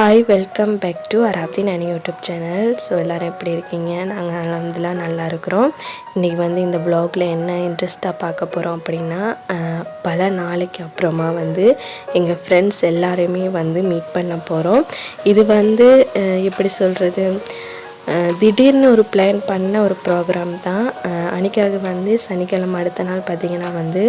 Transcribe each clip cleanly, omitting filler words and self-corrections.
Hi welcome back to அராப்தீன் அணி YouTube channel. So எல்லோரும் எப்படி இருக்கீங்க? நாங்கள் அல்ஹம்துலில்லாஹ் நல்லா இருக்கிறோம். இன்றைக்கி வந்து இந்த வ்ளாகில் என்ன இன்ட்ரெஸ்ட்டாக பார்க்க போகிறோம் அப்படின்னா, பல நாளைக்கு அப்புறமா வந்து எங்கள் ஃப்ரெண்ட்ஸ் எல்லாரையுமே வந்து மீட் பண்ண போகிறோம். இது வந்து எப்படி சொல்கிறது, திடீர்னு ஒரு பிளான் பண்ண ஒரு ப்ரோக்ராம் தான். அன்றைக்காக வந்து சனிக்கிழமை அடுத்த நாள் பார்த்திங்கன்னா வந்து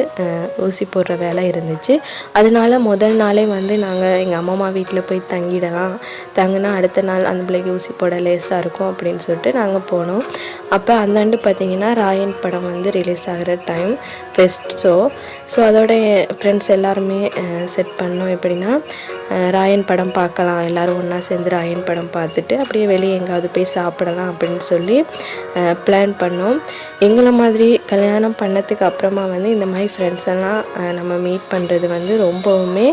ஊசி போடுற வேலை இருந்துச்சு. அதனால முதல் நாளே வந்து நாங்கள் எங்கள் அம்மா வீட்டில் போய் தங்கினா அடுத்த நாள் அந்த பிள்ளைக்கு ஊசி போட லேசாக இருக்கும் அப்படின்னு சொல்லிட்டு நாங்கள் போனோம். அப்போ அந்தாண்டு பார்த்திங்கன்னா ராயன் படம் வந்து ரிலீஸ் ஆகிற டைம், ஃபெஸ்ட் ஸோ அதோட ஃப்ரெண்ட்ஸ் எல்லாருமே செட் பண்ணோம். எப்படின்னா ராயன் படம் பார்க்கலாம், எல்லோரும் ஒன்றா சேர்ந்து ராயன் படம் பார்த்துட்டு அப்படியே வெளியே எங்காவது போய் சாப்பிடலாம் அப்படின்னு சொல்லி பிளான் பண்ணோம். எங்களை மாதிரி கல்யாணம் பண்ணதுக்கு அப்புறமா வந்து இந்த மாதிரி ஃப்ரெண்ட்ஸ் எல்லாம் நம்ம மீட் பண்ணுறது வந்து ரொம்பவுமே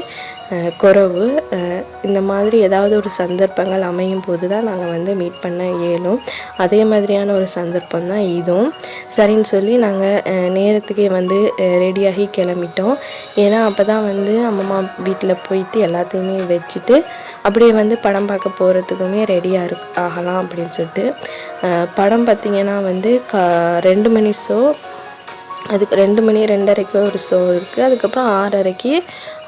குறைவு. இந்த மாதிரி ஏதாவது ஒரு சந்தர்ப்பங்கள் அமையும் போது தான் நாங்கள் வந்து மீட் பண்ண இயலும். அதே மாதிரியான ஒரு சந்தர்ப்பம் தான் இதுவும். சரின்னு சொல்லி நாங்கள் நேரத்துக்கே வந்து ரெடியாகி கிளம்பிட்டோம். ஏன்னா அப்போ தான் வந்து அம்மா வீட்டில் போயிட்டு எல்லாத்தையுமே வச்சுட்டு அப்படியே வந்து படம் பார்க்க போகிறதுக்குமே ரெடியாக ஆகலாம் அப்படின்னு சொல்லிட்டு. படம் பார்த்திங்கன்னா வந்து 2 மணி ஷோ, அதுக்கு 2 மணி 2:30க்கு ஒரு ஷோ இருக்குது. அதுக்கப்புறம் 6:30க்கு,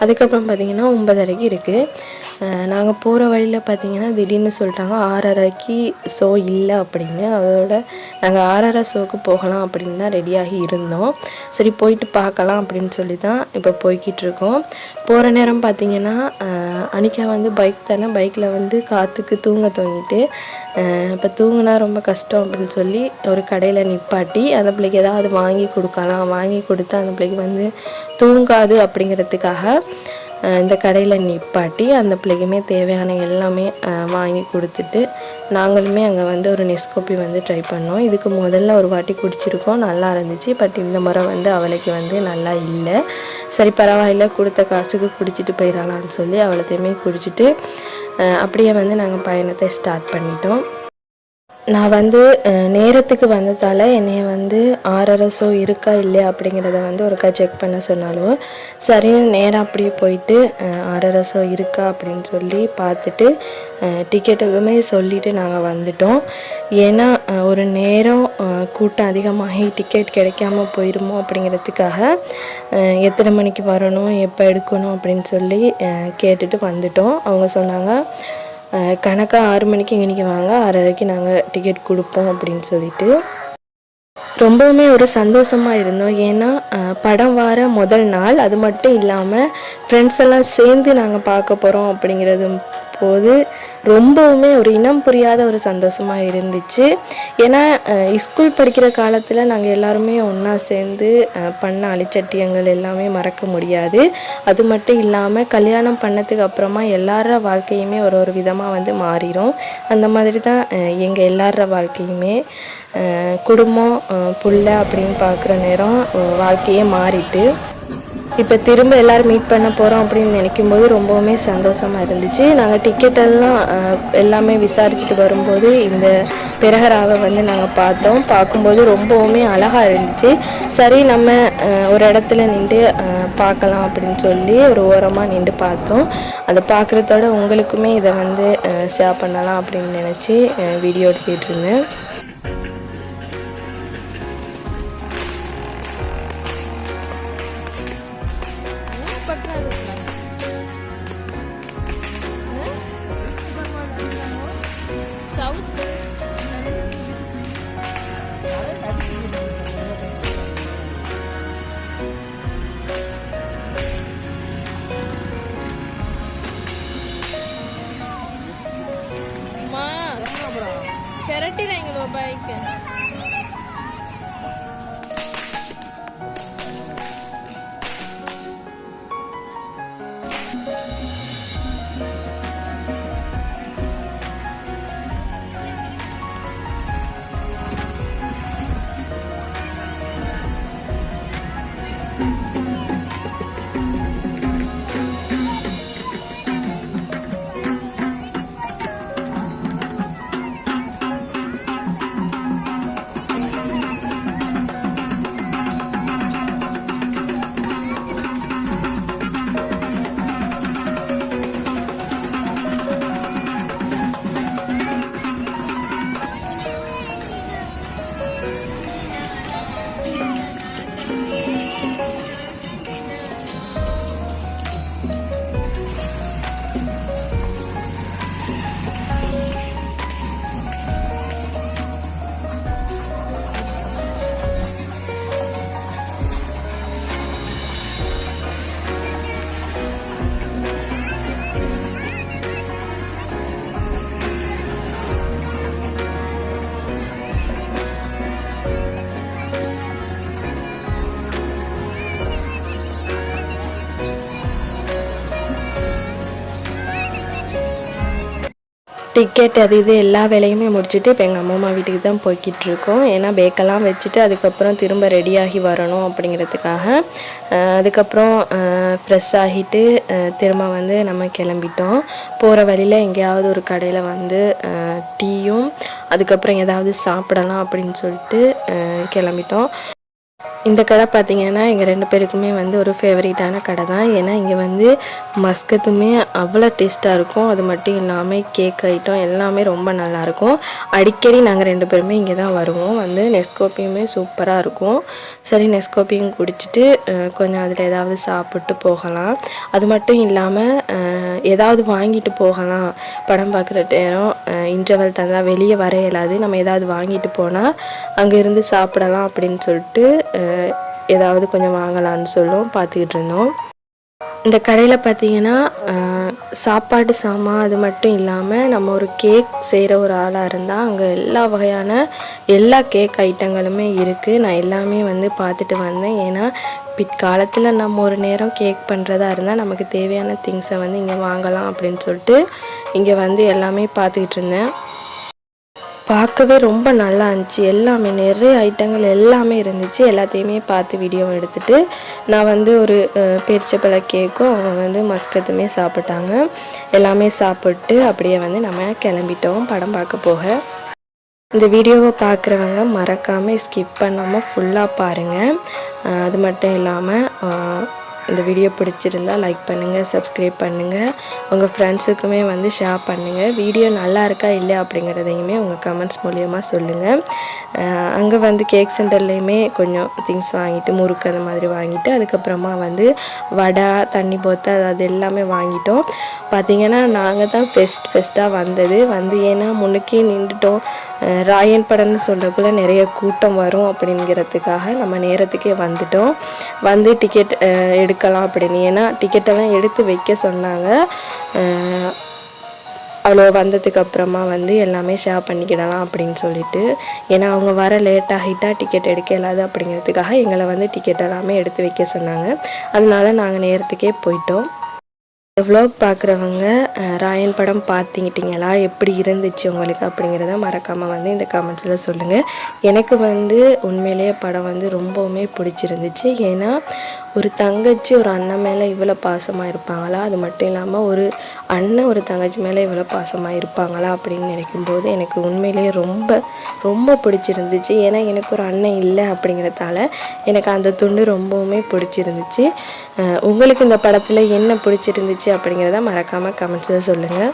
அதுக்கப்புறம் பார்த்திங்கன்னா 9:30க்கு இருக்குது. நாங்கள் போகிற வழியில் பார்த்திங்கன்னா திடீர்னு சொல்லிட்டாங்க 6:30க்கு ஷோ இல்லை அப்படின்னு. அதோட நாங்கள் 6:30 ஷோக்கு போகலாம் அப்படின்னு தான் ரெடியாகி இருந்தோம். சரி போயிட்டு பார்க்கலாம் அப்படின்னு சொல்லி தான் இப்போ போய்கிட்டு இருக்கோம். போகிற நேரம் பார்த்திங்கன்னா அன்றைக்கா வந்து பைக்கில் வந்து காற்றுக்கு தூங்கிட்டு இப்போ தூங்கினா ரொம்ப கஷ்டம் அப்படின்னு சொல்லி ஒரு கடையில் நிப்பாட்டி அந்த பிள்ளைக்கு ஏதாவது வாங்கி கொடுத்து அந்த பிள்ளைக்கு வந்து தூங்காது அப்படிங்கிறதுக்காக இந்த கடையில் நிப்பாட்டி அந்த பிள்ளைக்குமே தேவையான எல்லாமே வாங்கி கொடுத்துட்டு நாங்களுமே அங்கே வந்து ஒரு நெஸ்கோப்பி வந்து ட்ரை பண்ணோம். இதுக்கு முதல்ல ஒரு வாட்டி குடிச்சிருக்கோம், நல்லா இருந்துச்சு. பட் இந்த முறை வந்து அவளுக்கு வந்து நல்லா இல்லை. சரி பரவாயில்ல, கொடுத்த காசுக்கு குடிச்சிட்டு போயிடலான்னு சொல்லி அவளத்தையுமே குடிச்சிட்டு அப்படியே வந்து நாங்கள் பயணத்தை ஸ்டார்ட் பண்ணிட்டோம். நான் வந்து நேரத்துக்கு வந்ததால் என்னைய வந்து 6:30 ஷோ இருக்கா இல்லையா அப்படிங்கிறத வந்து ஒருக்கா செக் பண்ண சொன்னாலும் சரின்னு நேராக அப்படியே போயிட்டு 6:30 ஷோ இருக்கா அப்படின்னு சொல்லி பார்த்துட்டு டிக்கெட்டுக்குமே சொல்லிவிட்டு நாங்கள் வந்துட்டோம். ஏன்னா ஒரு நேரம் கூட்டம் அதிகமாகி டிக்கெட் கிடைக்காம போயிடுமோ அப்படிங்கிறதுக்காக எத்தனை மணிக்கு வரணும், எப்போ எடுக்கணும் அப்படின்னு சொல்லி கேட்டுட்டு வந்துட்டோம். அவங்க சொன்னாங்க கணக்காக 6 மணிக்கு இன்றைக்கி வாங்க, 6:30க்கு நாங்கள் டிக்கெட் கொடுப்போம் அப்படின்னு சொல்லிட்டு. ரொம்பவுமே ஒரு சந்தோஷமாக இருந்தோம். ஏன்னா படம் வர முதல் நாள், அது மட்டும் இல்லாமல் ஃப்ரெண்ட்ஸ் எல்லாம் சேர்ந்து நாங்கள் பார்க்க போகிறோம் அப்படிங்கிறது போது ரொம்பவுமே ஒரு இனம் புரியாத ஒரு சந்தோஷமாக இருந்துச்சு. ஏன்னா ஸ்கூல் படிக்கிற காலத்தில் நாங்கள் எல்லாருமே ஒன்றா சேர்ந்து பண்ண அழிச்சட்டியங்கள் எல்லாமே மறக்க முடியாது. அது மட்டும் இல்லாமல் கல்யாணம் பண்ணதுக்கு அப்புறமா எல்லார வாழ்க்கையுமே ஒரு விதமாக வந்து மாறிடும். அந்த மாதிரி தான் எங்கள் எல்லார வாழ்க்கையுமே குடும்பம் புள்ள அப்படின்னு பார்க்குற நேரம் வாழ்க்கையே மாறிட்டு இப்போ திரும்ப எல்லோரும் மீட் பண்ண போகிறோம் அப்படின்னு நினைக்கும்போது ரொம்பவுமே சந்தோஷமாக இருந்துச்சு. நாங்கள் டிக்கெட்டெல்லாம் எல்லாமே விசாரிச்சுட்டு வரும்போது இந்த பெரஹராவை வந்து நாங்கள் பார்க்கும்போது ரொம்பவுமே அழகாக இருந்துச்சு. சரி நம்ம ஒரு இடத்துல நின்று பார்க்கலாம் அப்படின்னு சொல்லி ஒரு ஓரமாக நின்று பார்த்தோம். அதை பார்க்குறதோட உங்களுக்குமே இதை வந்து ஷேர் பண்ணலாம் அப்படின்னு நினச்சி வீடியோ எடுத்துகிட்டு இருந்தேன். பெரட்டிறாங்களோ பைக்கு. டிக்கெட் அது இது எல்லா வேலையுமே முடிச்சுட்டு இப்போ எங்கள் அம்மா வீட்டுக்கு தான் போய்கிட்ருக்கோம். ஏன்னா பேக்கெல்லாம் வச்சுட்டு அதுக்கப்புறம் திரும்ப ரெடியாகி வரணும் அப்படிங்கிறதுக்காக. அதுக்கப்புறம் ஃப்ரெஷ் ஆகிட்டு திரும்ப வந்து நம்ம கிளம்பிட்டோம். போகிற வழியில் எங்கேயாவது ஒரு கடையில் வந்து டீயும் அதுக்கப்புறம் ஏதாவது சாப்பிடலாம் அப்படின்னு சொல்லிட்டு கிளம்பிட்டோம். இந்த கடை பார்த்திங்கன்னா எங்கள் 2 பேருக்குமே வந்து ஒரு ஃபேவரட்டான கடை தான். ஏன்னா இங்கே வந்து மஸ்கத்துமே அவ்வளோ டேஸ்ட்டாக இருக்கும். அது மட்டும் இல்லாமல் கேக் ஐட்டம் எல்லாமே ரொம்ப நல்லாயிருக்கும். அடிக்கடி நாங்கள் 2 பேருமே இங்கே தான் வருவோம். வந்து நெஸ்கோப்பியுமே சூப்பராக இருக்கும். சரி நெஸ்கோப்பியும் குடிச்சிட்டு கொஞ்சம் அதில் ஏதாவது சாப்பிட்டு போகலாம். அது மட்டும் இல்லாமல் ஏதாவது வாங்கிட்டு போகலாம். படம் பார்க்குற நேரம் இன்டர்வல் தந்தால் வெளியே வர இயலாது. நம்ம ஏதாவது வாங்கிட்டு போனால் அங்கேருந்து சாப்பிடலாம் அப்படின்னு சொல்லிட்டு ஏதாவது கொஞ்சம் வாங்கலான்னு சொல்லும் பார்த்துக்கிட்டு இருந்தோம். இந்த கடையில் பார்த்திங்கன்னா சாப்பாடு சாமான் அது மட்டும் இல்லாமல் நம்ம ஒரு கேக் செய்கிற ஒரு ஆளாக இருந்தால் அங்கே எல்லா வகையான எல்லா கேக் ஐட்டங்களுமே இருக்குது. நான் எல்லாமே வந்து பார்த்துட்டு வந்தேன். ஏன்னா பிற்காலத்தில் நம்ம ஒரு நேரம் கேக் பண்ணுறதா இருந்தால் நமக்கு தேவையான திங்ஸை வந்து இங்கே வாங்கலாம் அப்படின்னு சொல்லிட்டு இங்கே வந்து எல்லாமே பார்த்துக்கிட்டு இருந்தேன். பார்க்கவே ரொம்ப நல்லா இருந்துச்சு. எல்லாமே நிறைய ஐட்டங்கள் எல்லாமே இருந்துச்சு. எல்லாத்தையுமே பார்த்து வீடியோ எடுத்துகிட்டு நான் வந்து ஒரு பேரிச்சப்பழ கேக்கும் அவங்க வந்து மஸ்கத்துமே சாப்பிட்டாங்க. எல்லாமே சாப்பிட்டு அப்படியே வந்து நம்ம கிளம்பிட்டோம் படம் பார்க்க போக. இந்த வீடியோவை பார்க்குறவங்க மறக்காமல் ஸ்கிப் பண்ணாமல் ஃபுல்லாக பாருங்கள். அது மட்டும் இல்லாமல் இந்த வீடியோ பிடிச்சிருந்தா லைக் பண்ணுங்கள், சப்ஸ்கிரைப் பண்ணுங்கள், உங்கள் ஃப்ரெண்ட்ஸுக்குமே வந்து ஷேர் பண்ணுங்கள். வீடியோ நல்லா இருக்கா இல்லையா அப்படிங்கிறதையுமே உங்கள் கமெண்ட்ஸ் மூலியமாக சொல்லுங்கள். அங்கே வந்து கேக் சென்டர்லேயுமே கொஞ்சம் திங்ஸ் வாங்கிட்டு முறுக்கு அந்த மாதிரி வாங்கிட்டு அதுக்கப்புறமா வந்து வடை தண்ணி போத்தல் அது எல்லாமே வாங்கிட்டோம். பார்த்திங்கன்னா நாங்கள் தான் ஃபெஸ்ட்டாக வந்தது வந்து ஏன்னா முன்னுக்கே நின்றுட்டோம். ராயன் படம்னு சொல்லக்குள்ளே நிறைய கூட்டம் வரும் அப்படிங்கிறதுக்காக நம்ம நேரத்துக்கே வந்துட்டோம். வந்து டிக்கெட் எடுக்கலாம் அப்படின்னு ஏன்னா டிக்கெட்டெல்லாம் எடுத்து வைக்க சொன்னாங்க. அவ்வளோ வந்ததுக்கு அப்புறமா வந்து எல்லாமே ஷேர் பண்ணிக்கிடலாம் அப்படின்னு சொல்லிட்டு ஏன்னா அவங்க வர லேட் ஆகிட்டா டிக்கெட் எடுக்க இல்லாது அப்படிங்கிறதுக்காக எங்களை வந்து டிக்கெட் எல்லாமே எடுத்து வைக்க சொன்னாங்க. அதனால நாங்கள் நேரத்துக்கே போயிட்டோம். இந்த vlog பார்க்குறவங்க ராயன் படம் பார்த்துக்கிட்டிங்களா, எப்படி இருந்துச்சு உங்களுக்கு அப்படிங்கிறத மறக்காமல் வந்து இந்த கமெண்ட்ஸில் சொல்லுங்கள். எனக்கு வந்து உண்மையிலேயே படம் வந்து ரொம்பவுமே பிடிச்சிருந்துச்சு. ஏன்னா ஒரு தங்கச்சி ஒரு அண்ணன் மேலே இவ்வளோ பாசமாக இருப்பாங்களா, அது மட்டும் இல்லாமல் ஒரு அண்ணன் ஒரு தங்கச்சி மேலே இவ்வளோ பாசமாக இருப்பாங்களா அப்படின்னு நினைக்கும்போது எனக்கு உண்மையிலேயே ரொம்ப ரொம்ப பிடிச்சிருந்துச்சு. ஏன்னா எனக்கு ஒரு அண்ணன் இல்லை அப்படிங்கிறதால எனக்கு அந்த துண்டு ரொம்பவுமே பிடிச்சிருந்துச்சு. உங்களுக்கு இந்த படத்தில் என்ன பிடிச்சிருந்துச்சு அப்படிங்கிறத மறக்காமல் கமெண்ட்ஸில் சொல்லுங்கள்.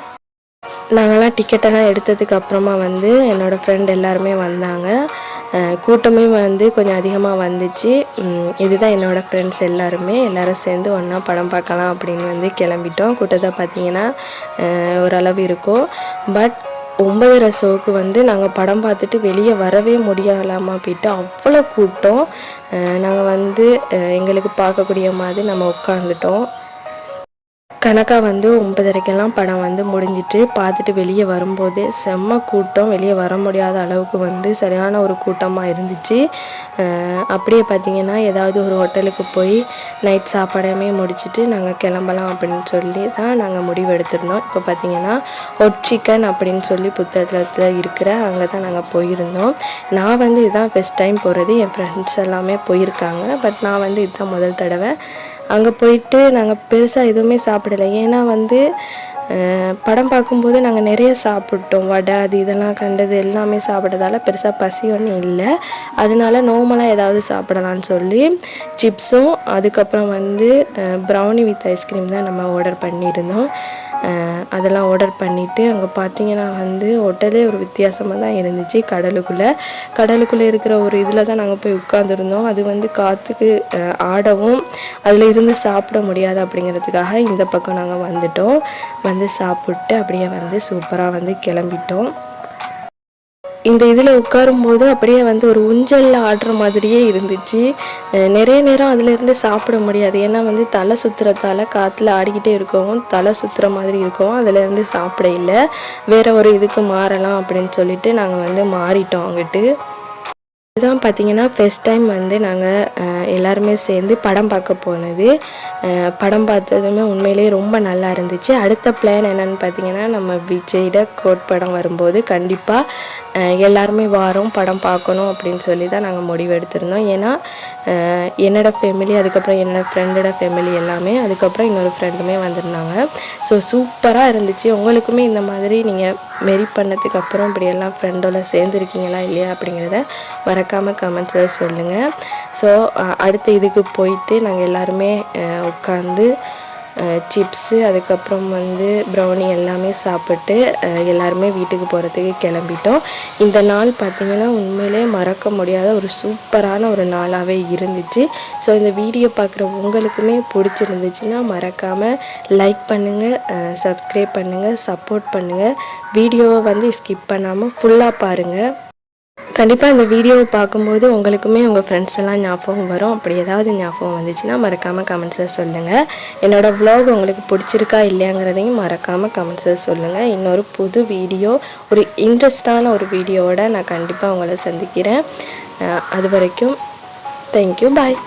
நாங்கள்லாம் டிக்கெட்டெல்லாம் எடுத்ததுக்கு அப்புறமா வந்து என்னோடய ஃப்ரெண்ட் எல்லாருமே வந்தாங்க. கூட்டமே வந்து கொஞ்சம் அதிகமாக வந்துச்சு. இதுதான் என்னோடய ஃப்ரெண்ட்ஸ் எல்லோரும் சேர்ந்து ஒன்றா படம் பார்க்கலாம் அப்படின்னு வந்து கிளம்பிட்டோம். கூட்டத்தை பார்த்திங்கன்னா ஓரளவு இருக்கும். பட் 9:30 ஷோவுக்கு வந்து நாங்கள் படம் பார்த்துட்டு வெளியே வரவே முடியலாமா போயிட்டு அவ்வளோ கூட்டம். நாங்கள் வந்து எங்களுக்கு பார்க்கக்கூடிய மாதிரி நம்ம உட்காந்துட்டோம். கணக்காக வந்து 9:30க்கெல்லாம் படம் வந்து முடிஞ்சிட்டு பார்த்துட்டு வெளியே வரும்போதே செம்ம கூட்டம். வெளியே வர முடியாத அளவுக்கு வந்து சரியான ஒரு கூட்டமாக இருந்துச்சு. அப்படியே பார்த்திங்கன்னா ஏதாவது ஒரு ஹோட்டலுக்கு போய் நைட் சாப்பாடையுமே முடிச்சுட்டு நாங்கள் கிளம்பலாம் அப்படின்னு சொல்லி தான் நாங்கள் முடிவு எடுத்திருந்தோம். இப்போ பார்த்திங்கன்னா ஹொட் சிக்கன் அப்படின்னு சொல்லி புத்தகத்தில் இருக்கிற அங்கே தான் நாங்கள் போயிருந்தோம். நான் வந்து இதுதான் ஃபஸ்ட் டைம் போகிறது. என் ஃப்ரெண்ட்ஸ் எல்லாமே போயிருக்காங்க. பட் நான் வந்து இதுதான் முதல் தடவை. அங்கே போயிட்டு நாங்கள் பெருசாக எதுவுமே சாப்பிடலை. ஏன்னா வந்து படம் பார்க்கும்போது நாங்கள் நிறைய சாப்பிட்டோம். வடை அது இதெல்லாம் கண்டது எல்லாமே சாப்பிட்டதால பெருசாக பசி ஒன்றும் இல்லை. அதனால நார்மலாக ஏதாவது சாப்பிடலான்னு சொல்லி சிப்ஸும் அதுக்கப்புறம் வந்து ப்ரௌனி வித் ஐஸ்கிரீம் தான் நம்ம ஆர்டர் பண்ணியிருந்தோம். அதெல்லாம் ஆர்டர் பண்ணிவிட்டு அங்கே பார்த்திங்கன்னா வந்து ஹோட்டலே ஒரு வித்தியாசமாக தான் இருந்துச்சு. கடலுக்குள்ளே இருக்கிற ஒரு இதில் தான் நாங்கள் போய் உட்காந்துருந்தோம். அது வந்து காற்றுக்கு ஆடவும் அதில் இருந்து சாப்பிட முடியாது அப்படிங்கிறதுக்காக இந்த பக்கம் நாங்கள் வந்துட்டோம். வந்து சாப்பிட்டு அப்படியே வந்து சூப்பராக வந்து கிளம்பிட்டோம். இந்த இதில் உட்காரும்போது அப்படியே வந்து ஒரு ஊஞ்சலில் ஆடுற மாதிரியே இருந்துச்சு. நிறைய நேரம் அதிலேருந்து சாப்பிட முடியாது. ஏன்னா வந்து தலை சுற்றுறதால காற்றுல ஆடிக்கிட்டே இருக்கவும் தலை சுற்றுற மாதிரி இருக்கவும் அதிலேருந்து சாப்பிட இல்லை. வேறு ஒரு இதுக்கு மாறலாம் அப்படின்னு சொல்லிட்டு நாங்கள் வந்து மாறிட்டோம் அங்கிட்டு. இதுதான் பார்த்திங்கன்னா ஃபஸ்ட் டைம் வந்து நாங்கள் எல்லாருமே சேர்ந்து படம் பார்க்க போனது. படம் பார்த்ததுமே உண்மையிலேயே ரொம்ப நல்லா இருந்துச்சு. அடுத்த பிளான் என்னென்னு பார்த்தீங்கன்னா, நம்ம விஜயோட கோட் படம் வரும்போது கண்டிப்பாக எல்லாருமே வாரோம் படம் பார்க்கணும் அப்படின்னு சொல்லி தான் நாங்கள் முடிவு எடுத்திருந்தோம். ஏன்னா என்னோடய ஃபேமிலி, அதுக்கப்புறம் என்னோடய ஃப்ரெண்டோட ஃபேமிலி எல்லாமே, அதுக்கப்புறம் இன்னொரு ஃப்ரெண்டுமே வந்திருந்தாங்க. ஸோ சூப்பராக இருந்துச்சு. உங்களுக்குமே இந்த மாதிரி நீங்கள் மெரிட் பண்ணதுக்கு அப்புறம் இப்படியெல்லாம் ஃப்ரெண்டோட சேர்ந்துருக்கீங்களா இல்லையா அப்படிங்கிறத மறக்காமல் கமெண்ட்ஸில் சொல்லுங்கள். ஸோ அடுத்த இதுக்கு போயிட்டு நாங்கள் எல்லாருமே உட்காந்து சிப்ஸு, அதுக்கப்புறம் ப்ரௌனி எல்லாமே சாப்பிட்டு எல்லாருமே வீட்டுக்கு போகிறதுக்கு கிளம்பிட்டோம். இந்த நாள் பார்த்திங்கன்னா உண்மையிலே மறக்க முடியாத ஒரு சூப்பரான ஒரு நாளாகவே இருந்துச்சு. ஸோ இந்த வீடியோ பார்க்குற உங்களுக்குமே பிடிச்சிருந்துச்சுன்னா மறக்காமல் லைக் பண்ணுங்கள், சப்ஸ்கிரைப் பண்ணுங்கள், சப்போர்ட் பண்ணுங்கள். வீடியோவை ஸ்கிப் பண்ணாமல் ஃபுல்லாக பாருங்கள். கண்டிப்பாக இந்த வீடியோவை பார்க்கும்போது உங்களுக்குமே உங்கள் ஃப்ரெண்ட்ஸ் எல்லாம் ஞாபகம் வரும். அப்படி ஏதாவது ஞாபகம் வந்துச்சுன்னா மறக்காமல் கமெண்ட்ஸில் சொல்லுங்கள். என்னோடய வ்ளாக் உங்களுக்கு பிடிச்சிருக்கா இல்லையாங்கிறதையும் மறக்காமல் கமெண்ட்ஸில் சொல்லுங்கள். இன்னொரு புது வீடியோ, ஒரு இன்ட்ரெஸ்டான ஒரு வீடியோவோட நான் கண்டிப்பாக உங்களை சந்திக்கிறேன். அது வரைக்கும் தேங்க்யூ, பாய்.